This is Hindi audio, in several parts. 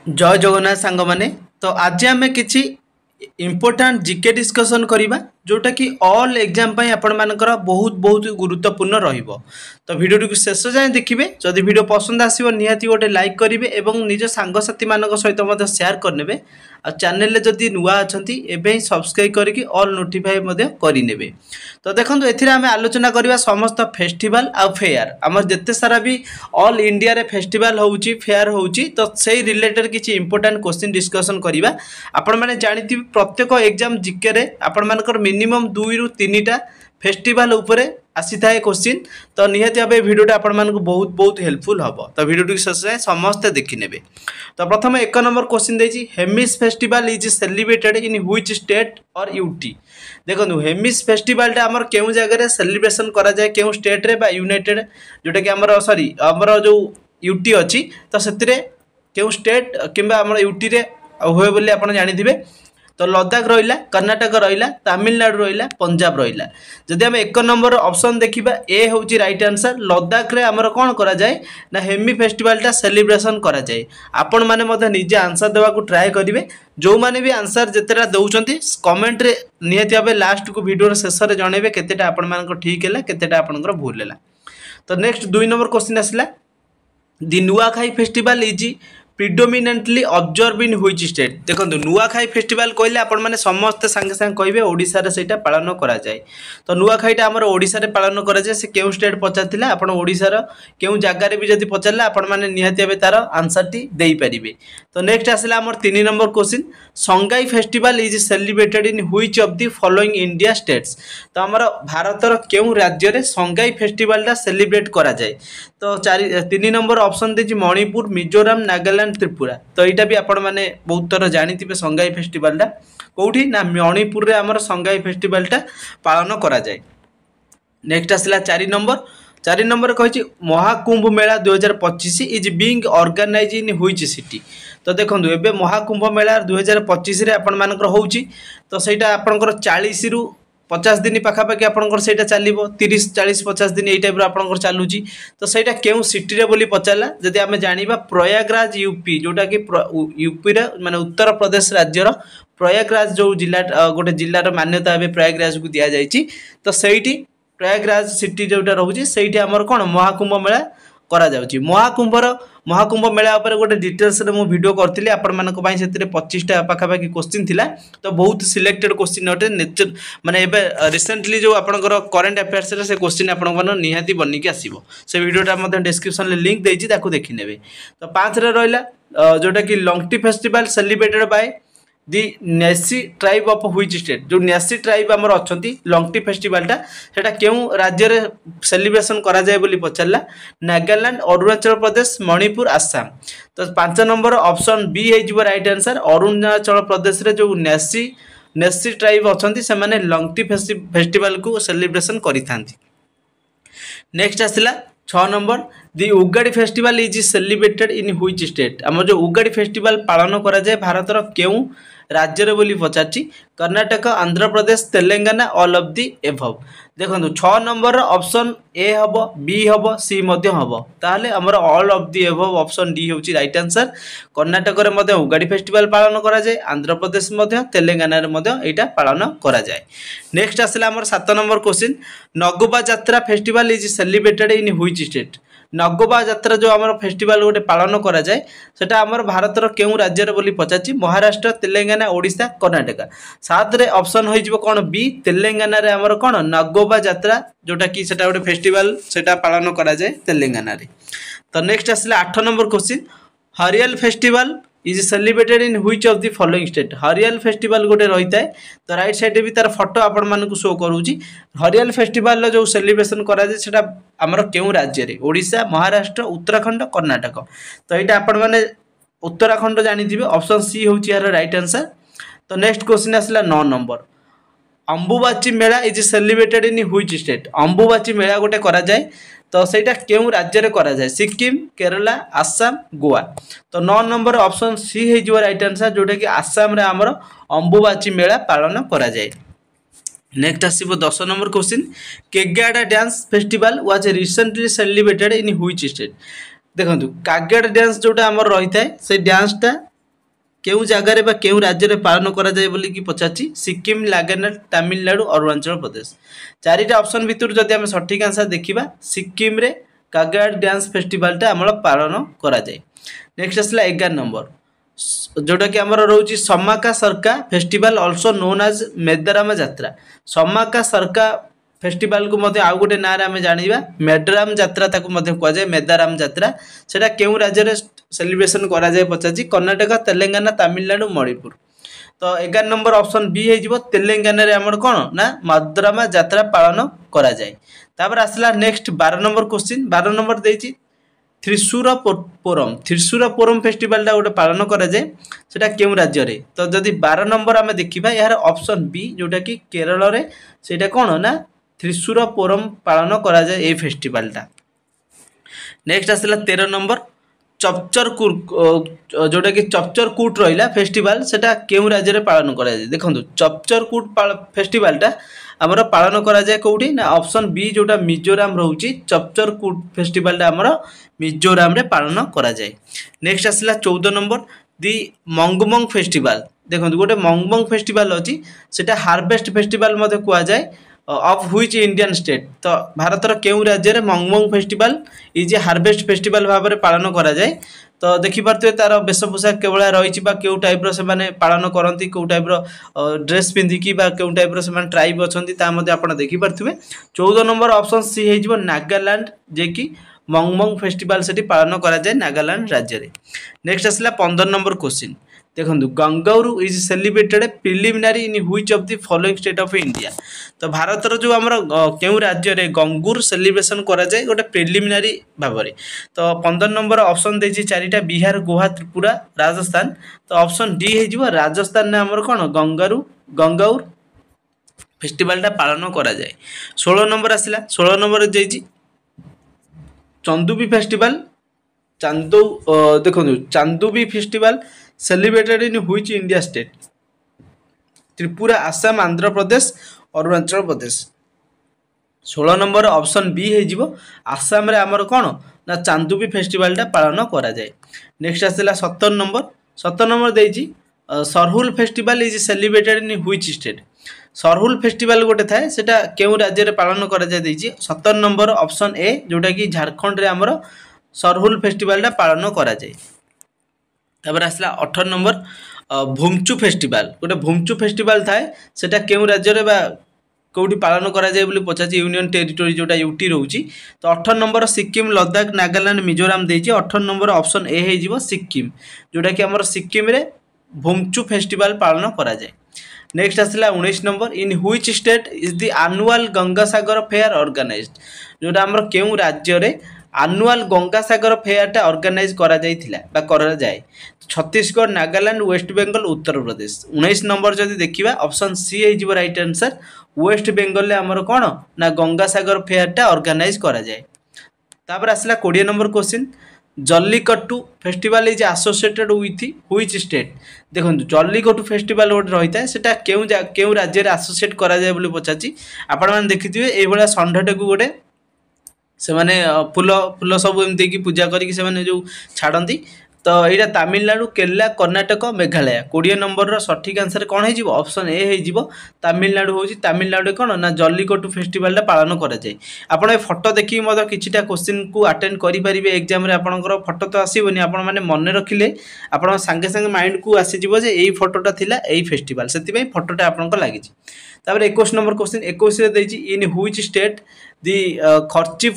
जय जगन्नाथ सांग माने। तो आज आम किसी इम्पोर्टाट जीके डिस्कसन करवा जोटा कि ऑल एग्जाम आपण मानकर बहुत बहुत गुरुत्वपूर्ण रहिबो। तो वीडियो को शेष जाए देखिए। जदि वीडियो पसंद आसो निहाती गोटे लाइक करेंगे और निज सांगसाथी मान सहित शेयर करने। आ चैनल जदि नुआ अच्छा एवं सब्सक्राइब करके ऑल नोटिफाई करे। तो देखो ये आम आलोचना करवा समस्त फेस्टिवल आ फेयर आम जिते सारा भी ऑल इंडिया रे फेस्टिवल होउची फेयर होउची तो से रिलेटेड किसी इंपोर्टेंट क्वेश्चन डिस्कसन करवा। आपण मैंने जानी प्रत्येक एग्जाम जिके रे आपण मानकर मिनिमम 2 रु 3टा फेस्टिवल उपरे आसी थाए क्वेश्चन। तो निहाती भाव भिडियोटा आपण मानक बहुत बहुत हेल्पफुल हम। तो भिडियो शेष जाए समस्ते देखि नेबे। तो प्रथम 1 नंबर क्वेश्चन देछि Hemis festival is celebrated in which state और यूटी। देखो हेमिस फेस्टिवल टा हमर केउ जगह रे सेलिब्रेशन करा जाए केउ स्टेट रे बा यूनाइटेड जोटा कि हमर सॉरी हमर जो यूटी अछि तो सेतिरे केउ स्टेट किंबा हमर यूटी रे होय बोली आपण जानि दिबे। तो लद्दाख रहा कर्णाटक रहा तमिलनाडु रहा पंजाब रहा। जदि आम 1 नंबर ऑप्शन देखा ए हूँ राइट आंसर लद्दाख रे आमर कौन करा जाए ना हेमी फेस्टिवलटा सेलिब्रेशन करा जाए। आपण माने निजे आंसर देवा ट्राए करेंगे। जो मैंने भी आंसर जितेटा दौरान कमेंट रे निहाती भाव लास्ट को वीडियो शेष में जनइबे केतेटा आपण मान ठीक है केतेटा आपनकर भूल है। तो नेक्स्ट 2 नंबर क्वेश्चन आसला the Nuakhai festival is predominantly observe in which state. देखो नुआखाई फेस्टिवल कहले आपण माने समस्त संगे संगे कहबे ओडिसा रे सेटा पालन करा जाए। तो नुआखाईटा हमर ओडिसा रे पालन करा जाए। से केउ स्टेट पचारथिला आपण ओडिसा रो केउ जगह रे भी जदी पचारला आपण माने निहाती भाबे तार आंसर टी देई परिबे। तो नेक्स्ट आसला हमर 3 number question Sangai festival is celebrated in which of the following India states. तो हमर भारत रो केउ राज्य रे संगाई फेस्टिवलटा सेलिब्रेट करा जाए। तो 3 नंबर ऑप्शन देछि मणिपुर मिजोरम नागालैंड त्रिपुरा। तो यहाँ भी आपण मैंने बहुत थर जानी संगाई फेस्टिवलटा कौटी ना मणिपुर रे हमर संगाई फेस्टिवलटा पालन करा जाए। नेक्स्ट आसला 4 नंबर कही Mahakumbh Mela 2025 is being organize in which city. तो देखो एबे महाकुंभ मेला 2025 रे आपण मानकर होउची। तो सेटा आपनकर 40 रु 50 दिन पाखापाखि आपंकर से चलो 30 40 50 दिन यही टाइप आपंकर चलुची। तो सहीटा केउ सिटी रे बोली पचारा जदि आम जाना प्रयागराज यूपी जोटा कि यूपी माने उत्तर प्रदेश राज्यर प्रयागराज जो जिला गोटे जिलार मान्यता ए प्रयागराज को दि जाइए। तो सहीटी प्रयागराज सिटी जोटा रोचे से आमर कौन महाकुंभ मेला करा जाउची। महाकुंभ मेला उपर गोटे डिटेल्स रे मु वीडियो करथिली आपण मानक पई सेतिरे 25टा पाखापाखि क्वेश्चन थिला। तो बहुत सिलेक्टेड क्वेश्चन अटे नेचर माने एबे रिसेंटली जो आपनकर करंट अफेयर्स रे से क्वेश्चन आपण मन निहाती बनिकी आसीबो। से वीडियोटा मध्ये डिस्क्रिप्शन रे लिंक देइची ताकू देखि नेबे। तो 5 रे रहला जोटा कि लॉन्गटी फेस्टिवल सेलिब्रेटेड बाय दि न्यासी ट्राइब ऑफ व्हिच स्टेट। जो न्यासी ट्राइब आमर अच्छी लॉन्गटी फेस्टिवलटा सेटा केउ राज्य रे सेलिब्रेशन करा जाए बोली पचारला नागालैंड अरुणाचल प्रदेश मणिपुर आसाम। तो 5 नंबर ऑप्शन बी है राइट आंसर अरुणाचल प्रदेश रे जो न्यासी ट्राइब अच्छी से माने लॉन्गटी फेस्टिवल को सेलिब्रेशन करिथांती। नेक्स्ट आसला 6 number the Ugadi festival is celebrated in which state. आम जो उगाड़ी फेस्टिवल पालन करा जाए भारतर केउ राज्य रे बोली पचारची Karnataka Andhra Pradesh Telangana all of the एभव। देखो 6 नंबर ऑप्शन ए हम बी हम सी हम ताहले हमर all of the above option D होची राइट आंसर। कर्नाटक रे मध्य उगाड़ी फेस्टिवल पालन करा जाए आंध्र प्रदेश मध्य तेलंगाना रे मध्य एटा पालन करा जाए। नेक्स्ट आसला हमर 7 number question Nagoba Yatra festival is celebrated in which state. Nagoba Yatra जो आमर फेस्टिवल गोटे पालन करा जाए सेटा आमर भारतर केउ राज्य रे बोली पचारची महाराष्ट्र तेलंगाना ओडिशा कर्नाटक। 7 रे ऑप्शन होई जिवो कोन बी तेलंगाना रे आमर कोन नगोबा यात्रा जोटा कि सेटा गोटे फेस्टिवल सेटा पालन करा जाए तेलंगाना रे। तो नेक्स्ट आसला 8 नंबर क्वेश्चन हरियल festival is celebrated in which of the following state. हरियल फेस्टिवल गोटे रही है। तो राइट साइड भी तार फोटो आपण मानकु शो करूची। हरियल फेस्टिवल जो सेलिब्रेशन करा जाए सेटा हमर केउ राज्य रे ओडिशा महाराष्ट्र उत्तराखंड कर्नाटक। तो यहाँ आपण माने उत्तराखंड जानी दिबे ऑप्शन सी होची यार राइट आंसर। तो नेक्स्ट क्वेश्चन आसला 9 number Ambubachi Mela is celebrated in which state. Ambubachi Mela गोटे करा जाए तो सेटा केउ राज्य रे करा जाए सिक्किम केरला आसाम गोवा। तो 9 नंबर ऑप्शन सी है जो राइट आंसर जोटा कि आसाम रे हमर अंबुबाची मेला पालन करा जाए। नेक्स्ट आसीबो 10 नंबर क्वेश्चन केगाडा dance festival was recently celebrated in which state. देखो कागड़ डांस जोटा आमर रही है से डांसटा केउं जगार बा केउं राज्य रे पालन करा जाए बोली कि पचाची सिक्किम नागालैंड तमिलनाडु अरुणाचल प्रदेश चारिटा ऑप्शन भितर जदि हम सठिक आंसर देखिबा सिक्किम रे कागाड डांस फेस्टिवल टा हमर पालन करा जाए। नेक्स्ट आसला 11 नंबर जोटा कि आमर रोची Sammakka Sarakka festival also known as Medaram Yatra Sammakka Sarakka festival को मध्य आउ गोटे ना आम जाना मेडराम यात्रा ताकू मध्य कह जाए मेदाराम यात्रा सेटा केउं राज्य रे सेलिब्रेशन करा जाए पचाची कर्णाटक तेलंगाना तमिलनाडु मणिपुर। तो 11 नंबर ऑप्शन बी हो तेलंगाना रे हमर कोन ना मेदाराम यात्रा पालन करा जाए। तापर आसला नेक्स्ट 12 नंबर क्वेश्चन 12 नंबर देछि थ्रिशूरपुरम फेस्टिवल टा गोटे पालन करा जाए सेटा केउं राज्य रे। तो जदि 12 नंबर आमे देखिबा यार ऑप्शन बी जोटा कि केरल रे सेटा कोन ना थ्रिशूरपुरम पालन करा जाए ए फेस्टिवल टा। नेक्स्ट आसला 13 नंबर चपचरकूट जोटा कि चपचरकूट रहिला फेस्टिवल सेटा केउं राज्य रे पालन करा जाए। देखंतु चपचरकूट फेस्टिवल टा हमर पालन करा जाए कोउठी ना ऑप्शन बी जोटा मिजोराम रहउची चपचरकूट फेस्टिवल टा हमर मिजोराम रे पालन करा जाए। नेक्स्ट आसला 14 नंबर दी मंगमंग फेस्टिवल देखंतु गोटे मंगमंग फेस्टिवल अछि सेटा हार्वेस्ट फेस्टिवल मध्ये कुआ जाए ऑफ व्हिच इंडियन स्टेट। तो भारत रो केउं राज्य रे Mangmang festival is a harvest festival भाव में पालन करा जाए। तो देखि पारते तार वेशभूषा केवळ रही बा केउ टाइप रो से माने पालन करंती केउ टाइप रो ड्रेस पिंधी की बा केउ टाइप रो से माने ट्राइब अछंती ता मध्ये आपण देखि पारथुबे 14 नंबर ऑप्शन सी हे जिवो नागालैंड जे कि मंगमंग फेस्टिवल सेठी पालन करा जाए नागालैंड राज्य रे। नेक्स्ट आसला 15 नंबर क्वेश्चन देखंतु Gangaur is celebrated preliminary in which of the following state of India. तो भारत रो जो हमर केउ राज्य रे गंगूर सेलिब्रेशन करा जाए गोटे प्रिलिमिनरी भाबरे। तो 15 नंबर ऑप्शन देछि चारिटा बिहार गोवा त्रिपुरा राजस्थान। तो ऑप्शन डी हे जिवो राजस्थान ने हमर कोन गंगौर फेस्टिवल टा पालन करा जाए। 16 नंबर आसिला 16 नंबर देछि चंदुबी फेस्टिवल देखो Chandubi festival celebrated in which India state Tripura Assam Andhra Pradesh Arunachal Pradesh. 16 number option B हे जिवो आसाम रे हमर कोन ना चांदुबी फेस्टिवल टा पालन करा जाए। नेक्स्ट आसला 17 नंबर देछि Sarhul festival is celebrated in which state. Sarhul festival गोटे थाए सेटा केउ राज्य रे पालन करा जाए देछि 17 नंबर ऑप्शन ए जोटा कि झारखंड रे हमर सरहुल फेस्टिवल टा पालन करा जाए। तापर आसला 18 नंबर भूमचू फेस्टिवल गोटे भूमचू फेस्टिवल थाए सेटा केउ राज्य रे बा कोउठी पालन करा जाए बोली पचाची यूनियन टेरिटोरी जोटा यूटी रहउची। तो 18 नंबर सिक्किम लद्दाख नागालैंड मिजोराम देछि 18 नंबर ऑप्शन ए हे जिवो सिक्किम जोटा कि हमर सिक्किम रे भूमचू फेस्टिवल पालन करा जाए। नेक्स्ट आसला 19 number in which state is the annual Gangasagar fair organized जोटा हमर केउ राज्य रे एनुअल गंगासागर फेयर टा ऑर्गेनाइज करा जाइथिला बा करा जाए। छत्तीसगढ़ नागालैंड वेस्ट बेंगल उत्तर प्रदेश। 19 नंबर जदि देखिबा ऑप्शन सी हे जिवो राइट आंसर वेस्ट बेंगल ले हमर कोन ना गंगासागर फेयर टा ऑर्गेनाइज करा जाए। तापर आसला 20 number question jallikattu festival is associated with which state. देखंतु जल्लीकट्टू फेस्टिवल गोटे रही है सेटा केउ राज्य रे एसोसिएट करा जाए बोली पचाची आपण माने देखिथिबे एई भला संढटे को गोटे से माने फूल सब एमती की पूजा करके से माने जो छाड़ती। तो यहाँ तमिलनाडु केरला कर्णाटक मेघालय 20 नंबर सठिक आंसर कौन हो ऑप्शन ए हो तमिलनाडु हूँ तमिलनाडु कौन ना जल्लीकट्टू फेस्टिवल पालन करा जाए। आपण ए फोटो देखिए मतलब किछिटा क्वेश्चन को अटेंड करेंगे एग्जाम रे आपनकर फोटो तो आसबनी आपण मैंने मन रखिले आपण सांगे सांगे माइंड को आसीजिवो जे एई फोटोटा थिला एई फेस्टिवल से फोटोटा आपनकर लागि। तापर 21 नंबर क्वेश्चन 21 रे देछि इन व्हिच स्टेट दी खर्ची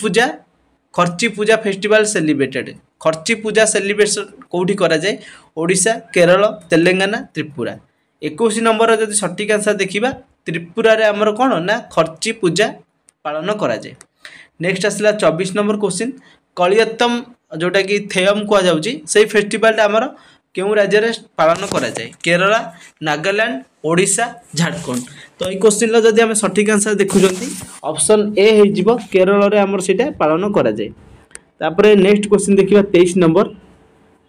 पूजा फेस्टिवल सेलिब्रेटेड। खर्ची पूजा सेलिब्रेशन कौटी करा जाए ओडिशा केरल तेलंगाना त्रिपुरा। 21 नंबर जब सठिक आंसर देखा त्रिपुरा रे हमर कौन ना खर्ची पूजा पालन करा जाए। नेक्स्ट आसला 24 नंबर क्वेश्चन कलियत्तम जोटा कि थेयम कह जाउची से फेस्टिवल आमर केउं राज्य रे पालन करा जाए केरला नागालैंड ओडिशा झारखंड। तो ये क्वेश्चन जदि आम सठिक आंसर देखुंती ऑप्शन ए हो केरल रे हमर सेटा पालन करा जाए। तापरे नेक्स्ट क्वेश्चन देखिबा 23 number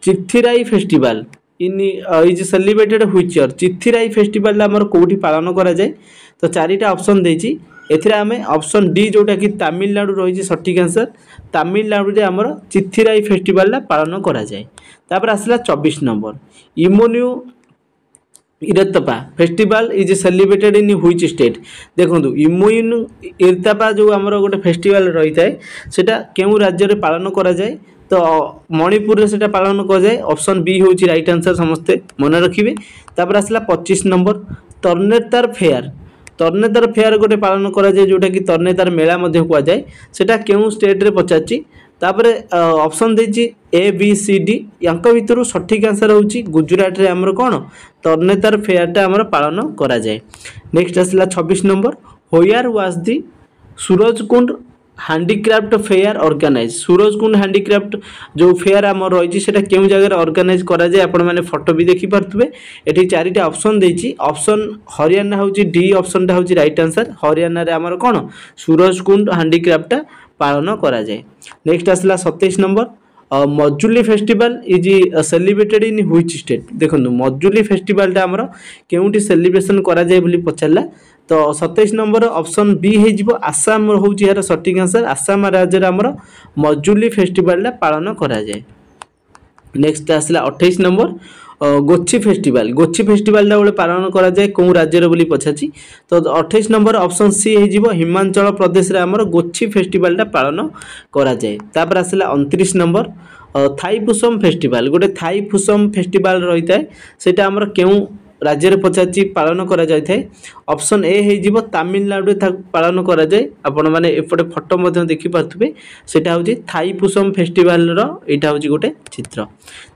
Chithirai festival in is celebrated which year Chithirai festival आमर कोठी पालन करा जाए तो चारिटा ऑप्शन देछि एथिरे आमे ऑप्शन डी जोटा कि तमिलनाडु रही सठिक आंसर तमिलनाडु रे आमर चिथिराई फेस्टिवल पालन करा जाए। तापर आसला 24 number Imoinu Iratpa festival is celebrated in which state देखो इमोइन इरतपा जो आमर गोटे फेस्टिवल रही है सेटा केउ राज्य रे पालन करा जाए तो मणिपुर रे सेटा पालन करा जाए ऑप्शन बी होची राइट आंसर समस्ते मन रखिबे। तापर आसला 25 नंबर तरनेतर फेयर गोटे पालन करा जाए जोटा कि तरनेतर मेला मध्य कुआ जाए सेटा केउ स्टेट रे पचाची। तापर ऑप्शन देछि ए बी सी डी यांक भितरु सठिक आंसर होची गुजरात रे हमर कोन तरनेतर फेयरटा हमर पालन करा जाए। नेक्स्ट आसला 26 number where was the Surajkund handicraft fair organize Surajkund handicraft जो फेयर आम रही है केउ जगह ऑर्गेनाइज करा जाए आपण माने फोटो भी देखि पारथुबे एठी चारिटा ऑप्शन देछि ऑप्शन हरियाणा होची डी ऑप्शनटा होची राइट आंसर हरियाणा रे हमर कोन सूरजकुंड हैंडीक्राफ्ट पालन करा जाए। नेक्स्ट आसला 27 number Majuli festival is celebrated in which state देखो मजुली फेस्टिवलटा हमर केउटी सेलिब्रेशन करा जाए बोली पचारला तो 27 नंबर ऑप्शन बी हो आसाम होची यार सठिक आंसर आसाम राज्य रे हमर मजुली फेस्टिवलटा पालन करा जाए। नेक्स्ट आसला 28 नंबर गोची फेस्टिवल बोले पालन करा जाए कौ राज्य रे बोली पछाची तो 28 नंबर ऑप्शन सी हो हिमाचल प्रदेश रे हमर गोची फेस्टिवलटा पालन करा जाए। तापर आसला 29 नंबर थाईपुसम फेस्टिवल गोटे थाईपुसम फेस्टिवल रही है सेटा हमर केउ राज्य रे पछाची पालन करा जाय थे ऑप्शन ए हो तमिलनाडु पालन करा जाए आपण माने एपटे फोटो मध्य देखि पारथुबे सेटा होची थाईपुसम फेस्टिवल रो एटा होची गोटे चित्र।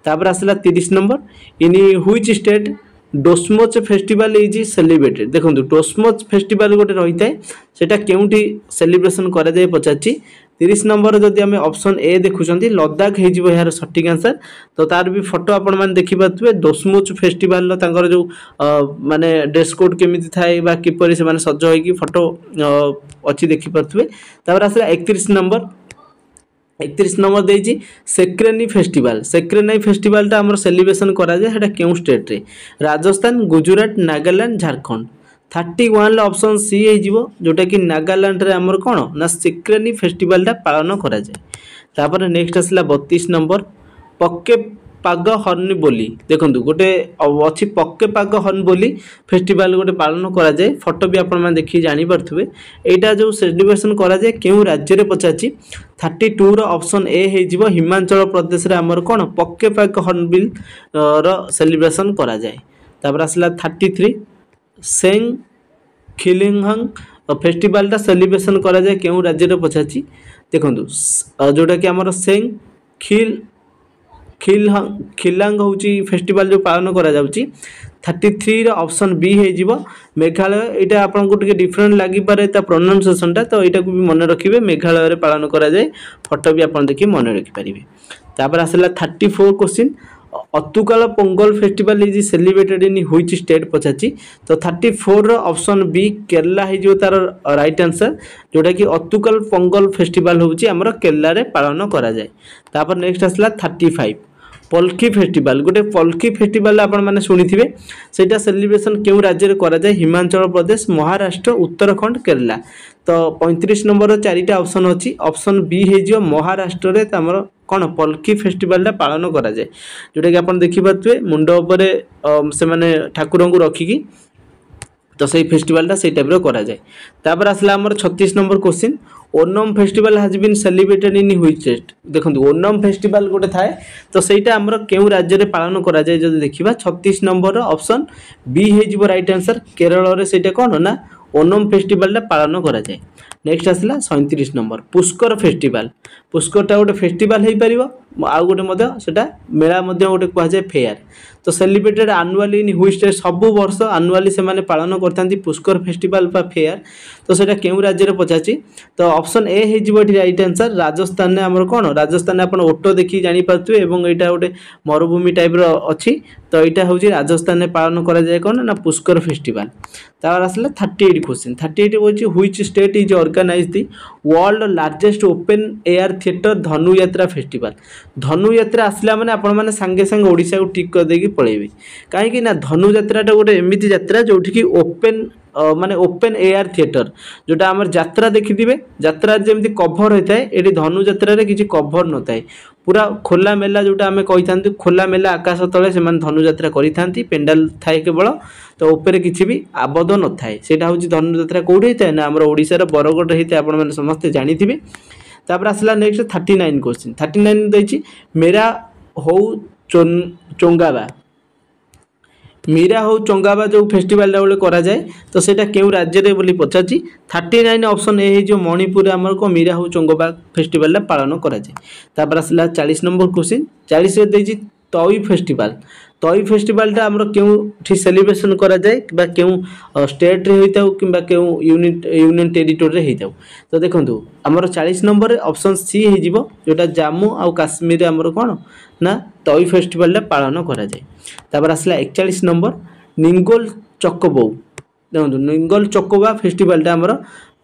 तापर आसला 30 number in which state Dosmoch festival is celebrated देखो डोसमोच फेस्टिवल गोटे रही है सेटा केउटी सेलिब्रेशन करा जाए पचाची 30 नंबर जदि आम ऑप्शन ए देखुं लद्दाख हो यार सठिक आंसर तो तार भी फोटो आपण मैंने देखिपे डोसमुच फेस्टिवल जो माने ड्रेस कोड केमी थाए किपर से सज हो फोटो अच्छी देखिपे। तापर आसला 31 नंबर देजी सेक्रेनी फेस्टिवलटा आमर सेलिब्रेशन करा जाए सेटा केउ स्टेट रे राजस्थान गुजरात नागालैंड झारखंड 31 ऑप्शन सी हो जोटा कि नागालैंड रे हमर कोन ना सेक्रेनी फेस्टिवलटा पालन करा जाए। तापर नेक्स्ट आसला 32 नंबर पक्के पाग हर्न बोली देखंतु गोटे अछि पक्के पाग हर्न बोली फेस्टिवल गोटे पालन करा जाए फोटो भी आपण माने देखि जानि परथुबे एटा जो सेलिब्रेशन करा जाए केउ राज्य रे पचाची 32 रो ऑप्शन ए हो हिमाचल प्रदेश रे हमर कोन पक्के पाग हर्न बिल रो सेलिब्रेशन करा जाए। तापर आसला 33 सेंग खिलिंगहंग फेस्टिवलटा सेलिब्रेशन करा जाए केउ राज्य रे पछाची देखंतु जोटा कि हमर सेंग खिलांग होची फेस्टिवल जो पालन करा जाउची 33 रो ऑप्शन बी हो मेघालय एटा आपन को टिके डिफरेंट लागि पारे ता प्रोनाउंसिएशनटा तो एटा को भी मन रखिबे मेघालय रे पालन करा जाए फोटो भी आपन देखि मन रखि परिबे। तापर आसला 34 question Attukal Pongal festival is celebrated in which state पचाची तो 34 रो ऑप्शन बी केरला हो तार राइट आंसर जोटा कि अतुकाल पोंगल फेस्टिवल होची हमर केरला रे पालन करा जाए। तापर नेक्स्ट आसला 35 पल्की फेस्टिवल गोटे पल्की फेस्टिवल आपण माने सुनिथिबे सेटा सेलिब्रेशन केउ राज्य रे करा जाए हिमाचल प्रदेश महाराष्ट्र उत्तराखंड केरला तो 35 नंबर चारिटा ऑप्शन अछि ऑप्शन बी हो महाराष्ट्र रे हमर कौन पल्की फेस्टिवलटा पालन करा जाए जोटा कि आपण देखि पाथुए मुंड उपरे से माने ठाकुर को रखिकी तो सही फेस्टिवलटा सही टाइप रो करा जाए। तापर आसला हमर 36 number question Onam festival has been celebrated in which state देखंतु ओनम फेस्टिवल गोटे थाए तो सेटा हमर केउ राज्य रे पालन करा जाए जदि देखिबा 36 नंबर ऑप्शन बी हो राइट आंसर केरल रे सेटा कोन ना ओनम फेस्टिवलटा पालन करा जाए। नेक्स्ट आसला 37 नंबर पुष्कर पुष्करटा गोटे फेस्टिवल हो पार आउ गोटे मध्य सेटा मेला मध्य गोटे कह जाए फेयर तो सेलिब्रेटेड आनुअली इन व्हिच स्टेट सब वर्ष आनुअली से माने पालन करथांती पुष्कर फेस्टिवल बा फेयर तो सेटा केउ राज्य रे पचाची तो ऑप्शन ए हो राइट आंसर राजस्थान ने हमर कोन राजस्थान ने आपण ओटो देखि जानि पाथुए एवं एटा गोटे मरुभूमि टाइप रो अछि तो एटा होची राजस्थान ने पालन करा जाए कोन ना पुष्कर फेस्टिवल। तार आसला 38 क्वेश्चन 38 होची which state is organize the world largest open air theatre Dhanu Yatra festival Dhanuyatra आसला माने आपण माने सांगे सांगे ओडिशा को टिक कर देकी पळेबे काहे ना धनुयात्राटा गोटे एमिति यात्रा जोठी की ओपन माने ओपन एयर थिएटर जोटा आमर यात्रा देखिथिबे यात्रा जेमति कभर होता है एठी धनु यात्रा रे किछि कभर नथाय पूरा खोला मेला जोटा आमे कहिथांती खोला मेला आकाश तळे से मान धनु यात्रा करिथांती पेंडाल थाए केवल तो ऊपर किछि भी आबद्ध नथाय सेटा होछि धनु यात्रा कोउठी होता ना हमर ओडिसा रे बरगड हेते आपण माने समस्त जानिथिबे। तापर आसला नेक्स्ट 39 क्वेश्चन 39 दैछि मेरा हो चोंगाबा मीरा हो चोंगाबा जो फेस्टिवल बेले करा जाए तो सेटा केउ राज्य रे बोली पचाची 39 ऑप्शन ए हे जो मणिपुर हमर को मीरा हो चोंगाबा फेस्टिवल पालन करा जाए। तापर आसला 40 नंबर क्वेश्चन 40 रे दैछि तई फेस्टिवल टा हमर केउ ठी सेलिब्रेशन करा जाए बा केउ स्टेट रे होइताउ किबा केउ यूनियन टेरिटोरी रे होइताउ तो देखंतु हमर 40 नंबर ऑप्शन सी हे जिवो जोटा जम्मू आ काश्मीर हमर कोन ना तई फेस्टिवल टा पालन करा जाए। तापर आसला 41 नंबर निंगोल चक्कबौ देखंतु निंगोल चक्कबा फेस्टिवल टा हमर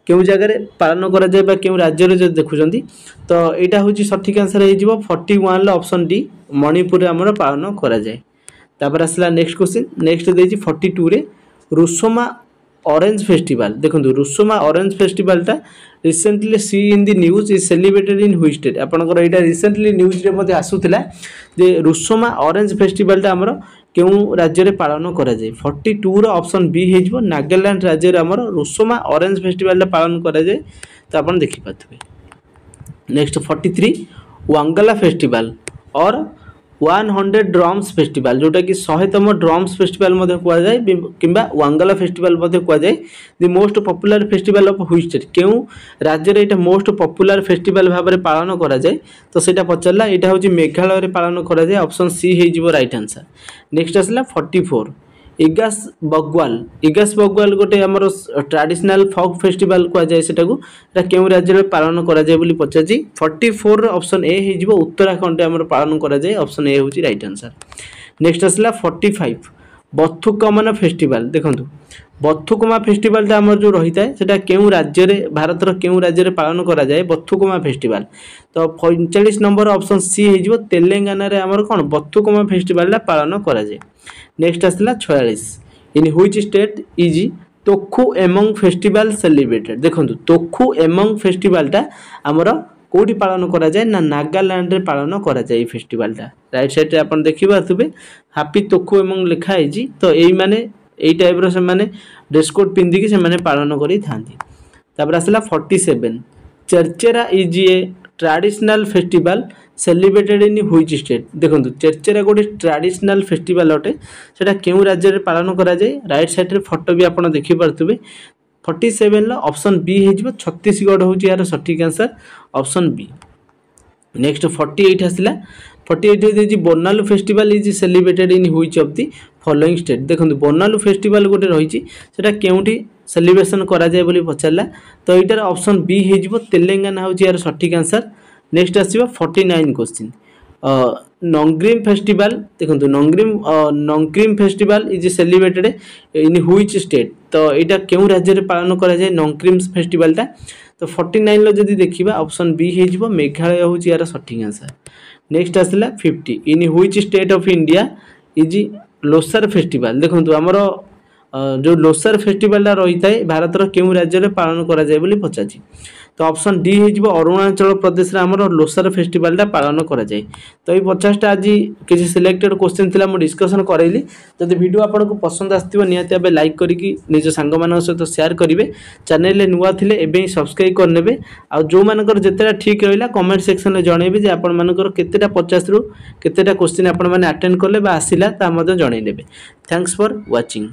केउ जगह रे पालन करा जाए बा केउ राज्य रे जे देखुचंती तो एटा होची सठिक आंसर हे जिवो 41 ला ऑप्शन डी मणिपुर रे हमर पालन करा जाए। तापर आसला नेक्स्ट क्वेश्चन नेक्स्ट देछि 42 रे रुसोमा ऑरेंज फेस्टिवल देखंतु रुसोमा ऑरेंज फेस्टिवल टा recently see in the news is celebrated in which state आपनकर एटा रिसेंटली न्यूज रे मध्ये आसुथिला जे रुसोमा ऑरेंज फेस्टिवल टा हमर केउ राज्य रे पालन करा जाय 42 रो ऑप्शन बी हे जिवो नागालैंड राज्य रे हमर रुसोमा ऑरेंज फेस्टिवल टा पालन करा जाय तो आपन देखि पाथबे। नेक्स्ट 43 वांगला फेस्टिवल और 100 ड्रम्स फेस्टिवल जोटा कि 100तम ड्रम्स फेस्टिवल मध्ये कुआ जाय किबा वांगला फेस्टिवल मध्ये कुआ जाय the most popular festival of which state केउ राज्य रे एटा मोस्ट पॉपुलर फेस्टिवल भाबरे पालन करा जाय तो सेटा पचरला एटा होची मेघालय रे पालन करा जाय ऑप्शन सी हे जिवो राइट आंसर। नेक्स्ट असला 44 इगास बगवाल गोटे हमर ट्रेडिशनल फोक फेस्टिवल कुआ जाय सेटा को केउ राज्य रे पालन करा जाय बोली पचाजी 44 ऑप्शन ए हे जिवो उत्तराखंड हमर पालन करा जाय ऑप्शन ए होची राइट आंसर। नेक्स्ट असला 45 बथुकमन फेस्टिवल देखंतु बथुकमा फेस्टिवल ता हमर जो रहिता है सेटा केउ राज्य रे भारत रो केउ राज्य रे पालन करा जाय बथुकमा फेस्टिवल तो 45 नंबर ऑप्शन सी हे जिवो तेलंगाना रे हमर कोन बथुकमा फेस्टिवल ला पालन करा जाय। नेक्स्ट आसला 46 in which state is Tokhu Emong festival celebrated देखंतु तोखु एमंग फेस्टिवल ता हमर कोठी पालन करा जाय ना नागालैंड रे पालन करा जाय फेस्टिवल टा राइट साइड रे आपण देखि पाथुबे हैप्पी तोखु एमंग लिखा है जी तो एई माने एई टाइप रो से माने ड्रेस कोड पिंदी के से माने पालन करी थांती। तापर आसला 47 Cherchera is a traditional festival celebrated in which state देखंतु चरचेरा गोटे ट्रेडिशनल फेस्टिवल अटे सेटा केउ राज्य रे पालन करा जाय राइट साइड रे फोटो भी आपण देखि पारथुबे 47 ला ऑप्शन बी हे जिवो छत्तीसगढ़ होची यार सठिक आंसर ऑप्शन बी। नेक्स्ट 48 आसला 48 देजी Bonalu festival is celebrated in which of the following state देखंतु बोनालू फेस्टिवल गोटे रहिची सेटा केउठी सेलिब्रेशन करा जाय बोली पचारला तो एटार ऑप्शन बी हे जिवो तेलंगाना होची यार सठिक आंसर। नेक्स्ट आसीबो 49 क्वेश्चन नोंग्रीम फेस्टिवल देखंतु Nongrem festival is celebrated in which state तो एटा केउ राज्य रे पालन करा जाय नोंग्रीम फेस्टिवल ता तो 49 लो जदी देखिबा ऑप्शन बी हे जिवो मेघालय होची यार सठिक आंसर। नेक्स्ट आसला 50 इन which state of India is Losar festival देखंतु हमरो जो लोसर फेस्टिवल रही है भारत रो केउ राज्य रे पालन करा जाय बोली पचाची तो ऑप्शन डी हे जिवो अरुणाचल प्रदेश रे हमरो लोसर फेस्टिवल टा पालन करा जाय। तो ए 50 टा आज किछि सिलेक्टेड क्वेश्चन थिला मु डिस्कशन करैली जदि वीडियो आपनको पसंद आस्तिबो निहाती आबे लाइक करिकि निज संग मानक सहित शेयर करिवे चैनल ले नुवा थिले एबे ही सब्सक्राइब करनेबे आ जो मानकर जेतेटा ठीक रहिला कमेंट सेक्शन रे जणैबे जे आपन मानकर केतेटा 50 रु केतेटा क्वेश्चन आपन माने अटेंड करले बा आसिला ता मते जणै देबे। Thanks for watching.